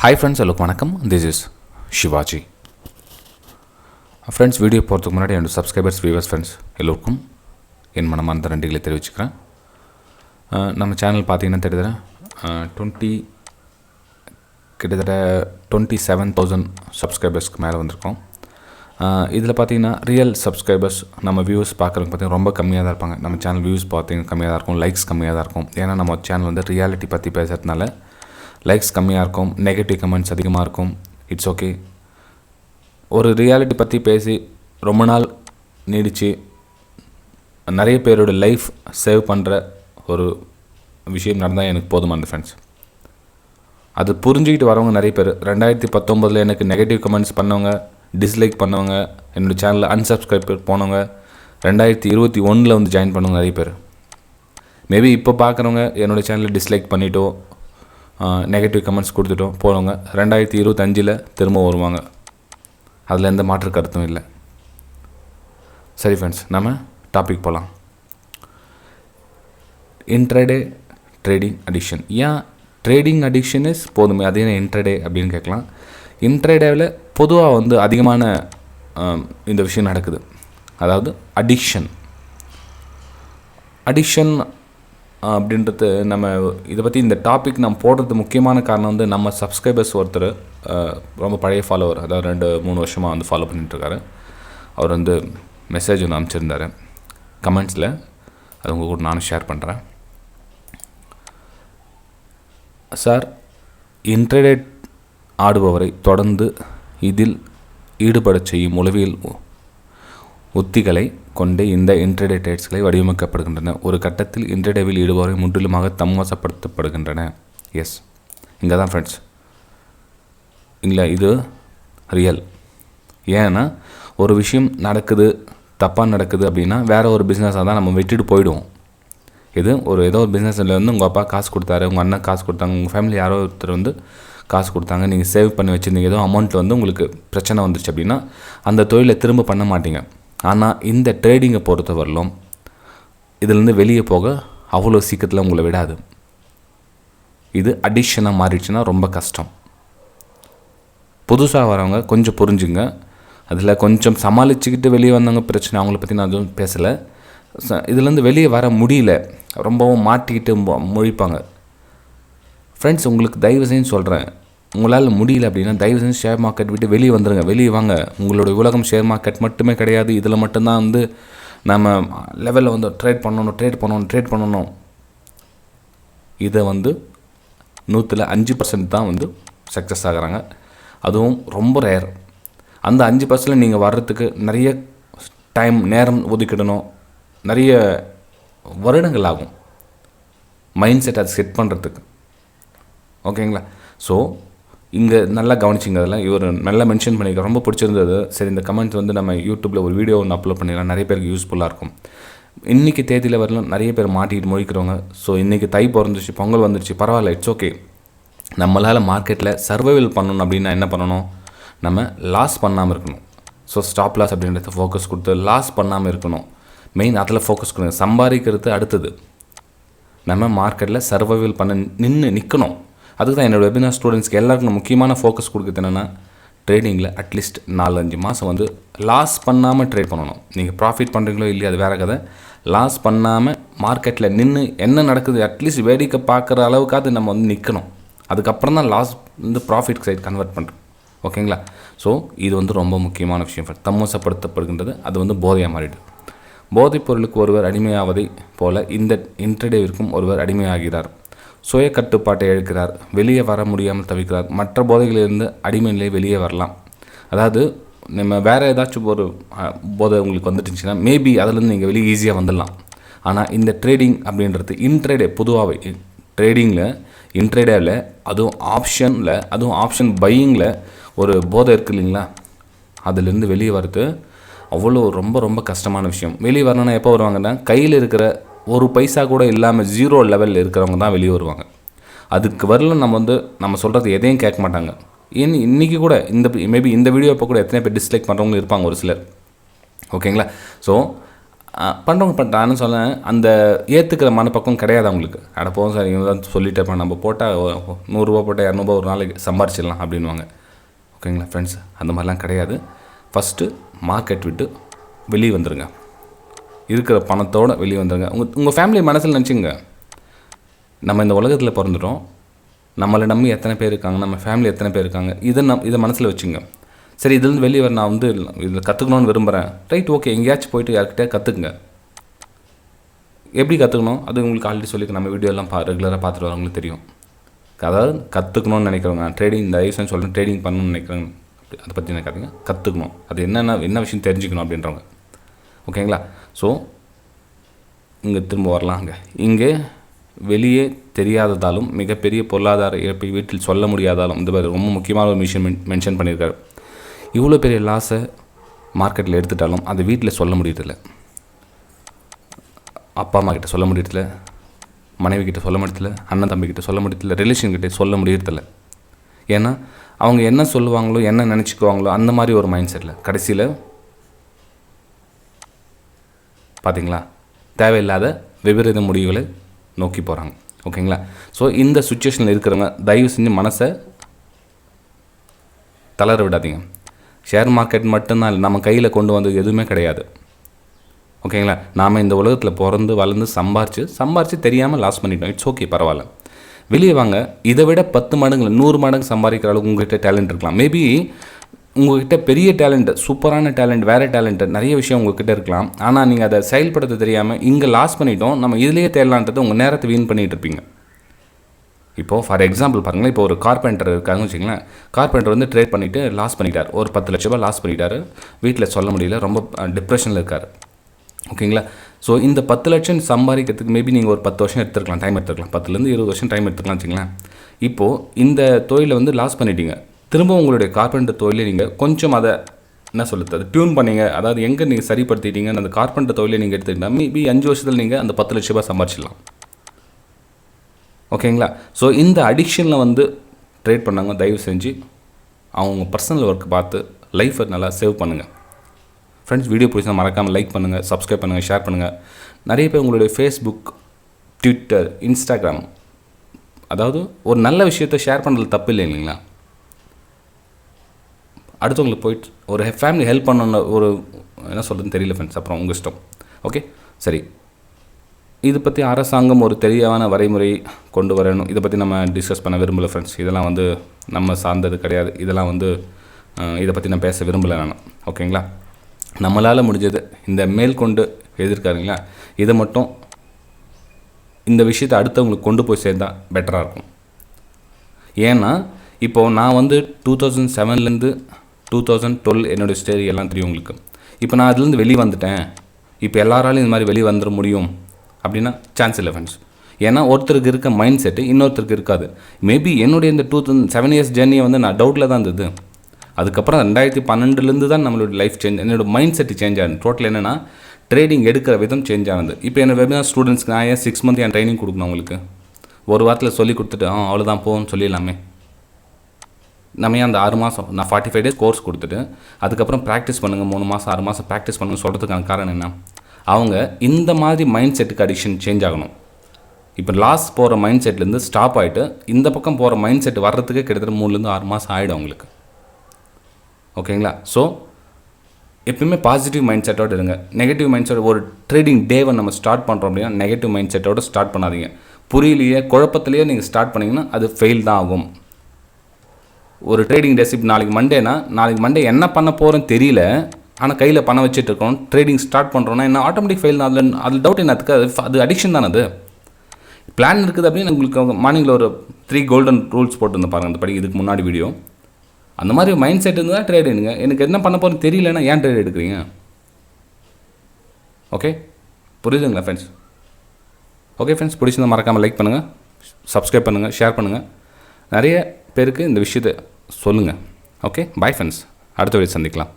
Hi friends, hello வணக்கம். This is Shivaji. Friends, video போகிறதுக்கு முன்னாடி என்னோட சப்ஸ்கிரைபர்ஸ் வியூவர்ஸ் ஃப்ரெண்ட்ஸ் எல்லோருக்கும் என் மனமார்ந்த நன்றிகளை தெரிவிச்சுக்கிறேன். நம்ம சேனல் பார்த்தீங்கன்னா கிட்டத்தட்ட 27,000 சப்ஸ்கிரைபர்ஸ்க்கு மேலே வந்திருக்கோம். இதில் பார்த்தீங்கன்னா ரியல் சப்ஸ்கிரைபர்ஸ் நம்ம வியூஸ் பார்க்குறவங்க பார்த்தீங்கன்னா ரொம்ப கம்மியாக தான் இருப்பாங்க. நம்ம சேனல் வியூஸ் பார்த்தீங்கன்னா கம்மியாக தான் இருக்கும், லைக்ஸ் கம்மியாக தான் இருக்கும். ஏன்னா நம்ம சேனல் வந்து ரியாலிட்டி பற்றி பேசுகிறதுனால லைக்ஸ் கம்மியாக இருக்கும், நெகட்டிவ் கமெண்ட்ஸ் அதிகமாக இருக்கும். It's okay. ஒரு ரியாலிட்டி பற்றி பேசி ரொம்ப நாள் நீடித்து நிறைய பேரோட லைஃப் சேவ் பண்ணுற ஒரு விஷயம் நடந்தால் எனக்கு போதுமானது ஃப்ரெண்ட்ஸ். அது புரிஞ்சுக்கிட்டு வரவங்க நிறைய பேர். 2019 எனக்கு நெகட்டிவ் கமெண்ட்ஸ் பண்ணவங்க, டிஸ்லைக் பண்ணவங்க, என்னோடய சேனலில் அன்சப்ஸ்கிரைப் போனவங்க, 2021 வந்து ஜாயின் பண்ணவங்க நிறைய பேர். மேபி இப்போ பார்க்குறவங்க என்னோடய சேனலில் டிஸ்லைக் பண்ணிட்டோ நெகட்டிவ் கமெண்ட்ஸ் கொடுத்துட்டோம் போனவங்க 2025 திரும்ப வருவாங்க. அதில் எந்த மாற்று கருத்தும் இல்லை. சரி ஃப்ரெண்ட்ஸ், நம்ம டாபிக் போகலாம். Intraday trading addiction. ஏன் ட்ரேடிங் அடிக்ஷன் இஸ் போதுமே, அது என்ன இன்ட்ராடே அப்படின்னு கேட்கலாம். இன்ட்ராடேவில் பொதுவாக வந்து அதிகமான இந்த விஷயம் நடக்குது. அதாவது அடிக்ஷன் அப்படின்றது நம்ம இதை பற்றி இந்த டாபிக் நம்ம போடுறது முக்கியமான காரணம் வந்து நம்ம சப்ஸ்கிரைபர்ஸ் ஒருத்தர் ரொம்ப பழைய ஃபாலோவர், அதாவது 2-3 வருஷமாக வந்து ஃபாலோ பண்ணிட்டுருக்காரு. அவர் வந்து மெசேஜ் ஒன்று அனுப்பிச்சிருந்தார் கமெண்ட்ஸில். அது உங்கள் கூட நானும் ஷேர் பண்ணுறேன். சார், இன்ட்ராடே ஆடுபவரை தொடர்ந்து இதில் ஈடுபடச் செய்யும் உளவியல் உத்திகளை கொண்டே இந்த இன்ட்ராடே ட்ரேட்ஸ்களை வடிவமைக்கப்படுகின்றன. ஒரு கட்டத்தில் இன்ட்ராடேவில் ஈடுபவரை முற்றிலுமாக தம்வசப்படுத்தப்படுகின்றன. எஸ், இங்கே தான் ஃப்ரெண்ட்ஸ், இல்லை இது ரியல். ஏன்னா ஒரு விஷயம் நடக்குது, தப்பாக நடக்குது அப்படின்னா வேறு ஒரு பிஸ்னஸாக தான் நம்ம விட்டுட்டு போயிடுவோம். இது ஏதோ ஒரு பிஸ்னஸில் வந்து உங்கள் அப்பா காசு கொடுத்தாரு, உங்கள் அண்ணன் காசு கொடுத்தாங்க, உங்கள் ஃபேமிலி யாரோ ஒருத்தர் வந்து காசு கொடுத்தாங்க, நீங்கள் சேவ் பண்ணி வச்சுருந்தீங்க, ஏதோ அமௌண்ட் வந்து உங்களுக்கு பிரச்சனை வந்துருச்சு அப்படின்னா அந்த தொழிலை திரும்ப பண்ண மாட்டீங்க. ஆனால் இந்த ட்ரேடிங்கை பொறுத்த வரலும் இதிலேருந்து வெளியே போக அவ்வளோ சீக்கிரத்தில் உங்களை விடாது. இது அடிக்ஷனாக மாறிடுச்சுன்னா ரொம்ப கஷ்டம். புதுசாக வரவங்க கொஞ்சம் புரிஞ்சுங்க. அதில் கொஞ்சம் சமாளிச்சுக்கிட்டு வெளியே வந்தவங்க பிரச்சனை, அவங்கள பற்றி நான் எதுவும் பேசலை. இதுலேருந்து வெளியே வர முடியல, ரொம்பவும் மாட்டிக்கிட்டு முழிப்பாங்க. ஃப்ரெண்ட்ஸ், உங்களுக்கு தயவு செஞ்சு சொல்கிறேன், உங்களால் முடியல அப்படின்னா தயவு செஞ்சு ஷேர் மார்க்கெட் விட்டு வெளியே வந்துடுங்க, வெளியே வாங்க. உங்களோட உலகம் ஷேர் மார்க்கெட் மட்டுமே கிடையாது. இதில் மட்டும்தான் வந்து நம்ம லெவலில் வந்து ட்ரேட் பண்ணணும். இதை வந்து 100ல் 5% தான் வந்து சக்ஸஸ் ஆகிறாங்க. அதுவும் ரொம்ப ரேர். அந்த 5% நீங்கள் வர்றதுக்கு நிறைய நேரம் ஒதுக்கிடணும், நிறைய வருடங்கள் ஆகும் மைண்ட் செட் அதை செட் பண்ணுறதுக்கு. ஓகேங்களா? ஸோ இங்கே நல்லா கவனிச்சிங்க. அதில் இவர் நல்லா மென்ஷன் பண்ணிக்க ரொம்ப பிடிச்சிருந்தது. சரி, இந்த கமெண்ட்ஸ் வந்து நம்ம யூடியூப்பில் ஒரு வீடியோ ஒன்று அப்லோட் பண்ணிடலாம், நிறைய பேருக்கு யூஸ்ஃபுல்லாக இருக்கும். இன்றைக்கி தேதியில் வரலாம் நிறைய பேர் மாட்டிக்கிட்டு முழிக்கிறவங்க. ஸோ இன்றைக்கி தை பிறந்துச்சு, பொங்கல் வந்துடுச்சு, பரவாயில்ல, இட்ஸ் ஓகே. நம்மளால் மார்க்கெட்டில் சர்வைவல் பண்ணணும் அப்படின்னா என்ன பண்ணணும்? நம்ம லாஸ் பண்ணாமல் இருக்கணும். ஸோ ஸ்டாப் லாஸ் அப்படின்றத ஃபோக்கஸ் கொடுத்து லாஸ் பண்ணாமல் இருக்கணும். மெயின் அதில் ஃபோக்கஸ் கொடுங்க. சம்பாதிக்கிறது அடுத்தது. நம்ம மார்க்கெட்டில் சர்வைவல் பண்ண நிற்கணும். அதுக்கு தான் என்னோடய வெபினார் ஸ்டூடெண்ட்ஸ்க்கு எல்லாருக்கும் முக்கியமான ஃபோக்கஸ் கொடுக்குறது என்னென்னா, ட்ரேடிங்கில் அட்லீஸ்ட் 4-5 மாதம் வந்து லாஸ் பண்ணாமல் ட்ரேட் பண்ணணும். நீங்கள் ப்ராஃபிட் பண்ணுறீங்களோ இல்லையா, அது வேறு கதை. லாஸ் பண்ணாமல் மார்க்கெட்டில் நின்று என்ன நடக்குது அட்லீஸ்ட் வேடிக்கை பார்க்குற அளவுக்காவது நம்ம வந்து நிற்கணும். அதுக்கப்புறம் தான் லாஸ் வந்து ப்ராஃபிட் சைட் கன்வெர்ட் பண்ணுறோம். ஓகேங்களா? ஸோ இது வந்து ரொம்ப முக்கியமான விஷயம். தம்மசப்படுத்தப்படுகின்றது. அது வந்து போதையாக மாறிடுது. போதைப் பொருளுக்கு ஒருவர் அடிமையாவதை போல இந்த இன்ட்ராடேவிற்கும் ஒருவர் அடிமையாகிறார். சுய கட்டுப்பாட்டை இழக்கிறார், வெளியே வர முடியாமல் தவிக்கிறார். மற்ற போதைகளிலிருந்து அடிமை நிலை வெளியே வரலாம். அதாவது நம்ம வேறு ஏதாச்சும் ஒரு போதை உங்களுக்கு வந்துட்டுச்சுன்னா மேபி அதிலேருந்து நீங்கள் வெளியே ஈஸியாக வந்துடலாம். ஆனால் இந்த ட்ரேடிங் அப்படின்றது இன்ட்ராடே பொதுவாகவே இன்ட்ராடேவில் அதுவும் ஆப்ஷன் பையிங்கில் ஒரு போதை இருக்குது இல்லைங்களா, அதிலேருந்து வெளியே வர்றது அவ்வளோ ரொம்ப ரொம்ப கஷ்டமான விஷயம். வெளியே வரணுன்னா எப்போ வருவாங்கன்னா, கையில் இருக்கிற ஒரு பைசா கூட இல்லாமல் 0 லெவலில் இருக்கிறவங்க தான் வெளியே வருவாங்க. அதுக்கு வரலும் நம்ம சொல்கிறது எதையும் கேட்க மாட்டாங்க. இன்றைக்கி கூட மேபி இந்த வீடியோ இப்போ கூட எத்தனை பேர் டிஸ்லைக் பண்ணுறவங்க இருப்பாங்க ஒரு சிலர். ஓகேங்களா? ஸோ பண்ணுறவங்க பண்ணுறான்னு சொன்னேன், அந்த ஏற்றுக்கிற மனப்பக்கம் கிடையாது அவங்களுக்கு. அட போதும் சார், இவங்க தான் சொல்லிட்டே இருப்பாங்க, நம்ம போட்டால் 100 போட்டால் 200 ஒரு நாளைக்கு சம்பாரிச்சிடலாம் அப்படின்வாங்க. ஓகேங்களா ஃப்ரெண்ட்ஸ், அந்த மாதிரிலாம் கிடையாது. ஃபஸ்ட்டு மார்க்கெட் விட்டு வெளியே வந்துடுங்க, இருக்கிற பணத்தோடு வெளியே வந்துடுங்க. உங்கள் ஃபேமிலி மனசில் நினச்சிங்க, நம்ம இந்த உலகத்தில் பிறந்துட்டோம், நம்மளை நம்பி எத்தனை பேர் இருக்காங்க, நம்ம ஃபேமிலி எத்தனை பேர் இருக்காங்க, இதை மனசில் வச்சுங்க. சரி, இதுலேருந்து வெளியே வர நான் இதில் கற்றுக்கணும்னு விரும்புகிறேன், ரைட், ஓகே, எங்கேயாச்சும் போய்ட்டு யார்கிட்ட கற்றுக்குங்க. எப்படி கற்றுக்கணும் அது உங்களுக்கு ஆல்ரெடி சொல்லியிருக்கேன், நம்ம வீடியோலாம் ரெகுலராக பார்த்துட்டு வரவங்களுக்கு தெரியும். அதாவது கற்றுக்கணும்னு நினைக்கிறவங்க, ட்ரேடிங், இந்த ஐசன் சொல்கிறேன், ட்ரேடிங் பண்ணணும்னு நினைக்கிறவங்க, அதை பற்றி நினைக்காதீங்க, கற்றுக்கணும், அது என்ன விஷயம் தெரிஞ்சுக்கணும் அப்படின்றவங்க. ஓகேங்களா? ஸோ இங்கே திரும்ப வரலாங்க. இங்கே வெளியே தெரியாததாலும் மிகப்பெரிய பொருளாதார இழப்பை வீட்டில் சொல்ல முடியாதாலும், இந்த மாதிரி ரொம்ப முக்கியமான ஒரு விஷயம் மென்ஷன் பண்ணியிருக்காரு. இவ்வளோ பெரிய லாஸை மார்க்கெட்டில் எடுத்துட்டாலும் அதை வீட்டில் சொல்ல முடியறதில்ல, அப்பா அம்மா கிட்ட சொல்ல முடியறதில்ல, மனைவி கிட்ட சொல்ல முடியறதில்ல, அண்ணன் தம்பிக்கிட்ட சொல்ல முடியறதில்ல, ரிலேஷன்கிட்ட சொல்ல முடியறதில்ல. ஏன்னா அவங்க என்ன சொல்லுவாங்களோ, என்ன நினச்சிக்குவாங்களோ, அந்த மாதிரி ஒரு மைண்ட் செட்டில் கடைசியில் பார்த்தீங்களா தேவையில்லாத விபரீத முடிவுகளை நோக்கி போகிறாங்க. ஓகேங்களா? ஸோ இந்த சுச்சுவேஷனில் இருக்கிறவங்க தயவு செஞ்சு மனசை தளர விடாதீங்க. ஷேர் மார்க்கெட் மட்டும்தான் இல்லை, நம்ம கையில் கொண்டு வந்தது எதுவுமே கிடையாது. ஓகேங்களா? நாம் இந்த உலகத்தில் பிறந்து வளர்ந்து சம்பாரித்து தெரியாமல் லாஸ் பண்ணிட்டோம். இட்ஸ் ஓகே, பரவாயில்ல. வெளியே வாங்க. இதை விட 10 மடங்கு 100 மடங்கு சம்பாதிக்கிற அளவுக்கு உங்கள்கிட்ட டேலண்ட் இருக்கலாம். மேபி உங்கள்கிட்ட பெரிய டேலண்ட், சூப்பரான டேலண்ட், வேறு டேலண்ட், நிறைய விஷயம் உங்கள்கிட்ட இருக்கலாம். ஆனால் நீங்கள் அதை செயல்படுத்த தெரியாமல் இங்கே லாஸ் பண்ணிட்டோம், நம்ம இதிலேயே தேடலான்றது உங்கள் நேரத்தை வீண் பண்ணிகிட்டு இருப்பீங்க. இப்போது ஃபார் எக்ஸாம்பிள் பாருங்களேன், இப்போ ஒரு கார்பெண்டர் இருக்காங்கன்னு வச்சுங்களேன். கார்பெண்டர் வந்து ட்ரேட் பண்ணிவிட்டு லாஸ் பண்ணிட்டார், ஒரு 10 லட்ச ரூபா லாஸ் பண்ணிட்டார். வீட்டில் சொல்ல முடியல, ரொம்ப டிப்ரெஷனில் இருக்கார். ஓகேங்களா? ஸோ இந்த 10 லட்சம் சம்பாதிக்கிறதுக்கு மேபி நீங்கள் ஒரு 10 வருஷம் எடுத்துருக்கலாம், டைம் எடுத்துக்கலாம். 10லேருந்து 20 வருஷம் டைம் எடுத்துக்கலாம் வச்சுங்களேன். இப்போது இந்த தொழிலை வந்து லாஸ் பண்ணிட்டீங்க. திரும்ப உங்களுடைய கார்பெண்டர் தொழிலை நீங்கள் கொஞ்சம் அதை என்ன சொல்லுது, அது டியூன் பண்ணிங்க, அதாவது எங்கே நீங்கள் சரிப்படுத்திட்டீங்க, அந்த கார்பெண்டர் தொழிலை நீங்கள் எடுத்துக்கிட்டால் மேபி 5 வருஷத்தில் நீங்கள் அந்த 10 லட்ச ரூபா சம்பாரிச்சிடலாம். ஓகேங்களா? ஸோ இந்த அடிக்ஷனில் வந்து ட்ரேட் பண்ணாங்க, தயவு செஞ்சு அவங்க பர்சனல் ஒர்க் பார்த்து லைஃப்பை நல்லா சேவ் பண்ணுங்கள். ஃப்ரெண்ட்ஸ், வீடியோ பிடிச்சா மறக்காமல் லைக் பண்ணுங்கள், சப்ஸ்கிரைப் பண்ணுங்கள், ஷேர் பண்ணுங்கள். நிறைய பேர் உங்களுடைய ஃபேஸ்புக், ட்விட்டர், இன்ஸ்டாகிராம், அதாவது ஒரு நல்ல விஷயத்தை ஷேர் பண்ணுறது தப்பு இல்லை இல்லைங்களா? அடுத்தவங்களுக்கு போயிட்டு ஒரு ஃபேமிலி ஹெல்ப் பண்ணணுன்னு ஒரு என்ன சொல்கிறதுன்னு தெரியல ஃப்ரெண்ட்ஸ், அப்புறம் உங்கள் இஷ்டம். ஓகே, சரி. இதை பற்றி அரசாங்கம் ஒரு தெளிவான வரைமுறை கொண்டு வரணும். இதை பற்றி நம்ம டிஸ்கஸ் பண்ண விரும்பலை ஃப்ரெண்ட்ஸ். இதெல்லாம் வந்து நம்ம சார்ந்தது கிடையாது. இதெல்லாம் வந்து இதை பற்றி நான் பேச விரும்பலை நான். ஓகேங்களா? நம்மளால் முடிஞ்சது இந்த மேற்கொண்டு எதிர்க்காருங்களா, இதை மட்டும் இந்த விஷயத்தை அடுத்தவங்களுக்கு கொண்டு போய் சேர்ந்தால் பெட்டராக இருக்கும். ஏன்னா இப்போது நான் வந்து 2007லேருந்து 2012 என்னோடய ஸ்டோரி எல்லாம் தெரியும் உங்களுக்கு. இப்போ நான் அதுலேருந்து வெளியே வந்துட்டேன், இப்போ எல்லாராலையும் இந்த மாதிரி வெளியே வந்துட முடியும் அப்படின்னா சான்ஸ் இல்லை ஃப்ரெண்ட்ஸ். ஏன்னா ஒருத்தருக்கு இருக்க மைண்ட் செட்டு இன்னொருத்தருக்கு இருக்காது. மேபி என்னுடைய இந்த 2007 இயர்ஸ் ஜேர்னியை வந்து நான் டவுட்டில் தான் இருந்தது. அதுக்கப்புறம் 2012லேருந்து தான் நம்மளோட லைஃப் சேஞ்ச், என்னோடய மைண்ட் செட்டு சேஞ்ச் ஆகுது. டோட்டல் என்னென்னா ட்ரேடிங் எடுக்கிற விதம் சேஞ்ச் ஆனது. இப்போ என்னோட வெபினார் ஸ்டூடெண்ட்ஸ்க்கு நான் ஏன் 6 மந்த் என் ட்ரைனிங் கொடுக்கணும் அவங்களுக்கு? ஒரு வாரத்தில் சொல்லி கொடுத்துட்டு அவ்வளோதான் போகும்னு சொல்லிடலாமே. நம்ம ஏன் அந்த 6 மாதம், நான் 45 டேஸ் கோர்ஸ் கொடுத்துட்டு அதுக்கப்புறம் ப்ராக்டிஸ் பண்ணுங்கள், 3 மாதம் 6 மாதம் ப்ராக்டிஸ் பண்ணுங்கள் சொல்கிறதுக்கான காரணம் என்ன? அவங்க இந்த மாதிரி மைண்ட் செட்டுக்கு அடிக்ஷன் சேஞ்ச் ஆகணும். இப்போ லாஸ் போகிற மைண்ட் செட்லேருந்து ஸ்டாப் ஆகிட்டு இந்த பக்கம் போகிற மைண்ட் செட் வர்றதுக்கே கிட்டத்தட்ட 3லேருந்து 6 மாதம் ஆகிடும் அவங்களுக்கு. ஓகேங்களா? ஸோ எப்பவுமே பாசிட்டிவ் மைண்ட் செட்டோடு இருங்க. நெகட்டிவ் மைண்ட் செட், ஒரு ட்ரேடிங் டேவை நம்ம ஸ்டார்ட் பண்ணுறோம் அப்படின்னா நெகட்டிவ் மைண்ட் செட்டோடு ஸ்டார்ட் பண்ணாதீங்க. புரியலையே, குழப்பத்திலேயே நீங்கள் ஸ்டார்ட் பண்ணிங்கன்னா அது ஃபெயில் தான் ஆகும். ஒரு ட்ரேடிங் டேஸ், இப்போ நாளைக்கு மண்டேனா, நாளைக்கு மண்டே என்ன பண்ண போகிறோன்னு தெரியல, ஆனால் கையில் பணம் வச்சுட்டு இருக்கோம், ட்ரேடிங் ஸ்டார்ட் பண்ணுறோன்னா என்ன ஆட்டோமேட்டிக் ஃபெயில் தான். அதில் டவுட் என்னத்துக்கு? அது அடிக்ஷன் தானே. அது பிளான் இருக்குது அப்படின்னு உங்களுக்கு மார்னிங்கில் ஒரு 3 கோல்டன் ரூல்ஸ் போட்டுருந்து பாருங்கள், அந்த படி இதுக்கு முன்னாடி வீடியோ. அந்த மாதிரி மைண்ட் செட் இருந்தால் ட்ரேட் எடுங்க. எனக்கு என்ன பண்ண போகிறேன்னு தெரியலன்னா ஏன் ட்ரேட் எடுக்கிறீங்க? ஓகே, புரியுதுங்களா ஃப்ரெண்ட்ஸ்? ஓகே ஃப்ரெண்ட்ஸ், பிடிச்சிருந்தால் மறக்காமல் லைக் பண்ணுங்கள், சப்ஸ்கிரைப் பண்ணுங்கள், ஷேர் பண்ணுங்கள். நிறைய பேருக்கு இந்த விஷயத்தை சொல்லுங்கள். ஓகே, பாய் ஃப்ரெண்ட்ஸ், அடுத்த வீடியோ சந்திக்கலாம்.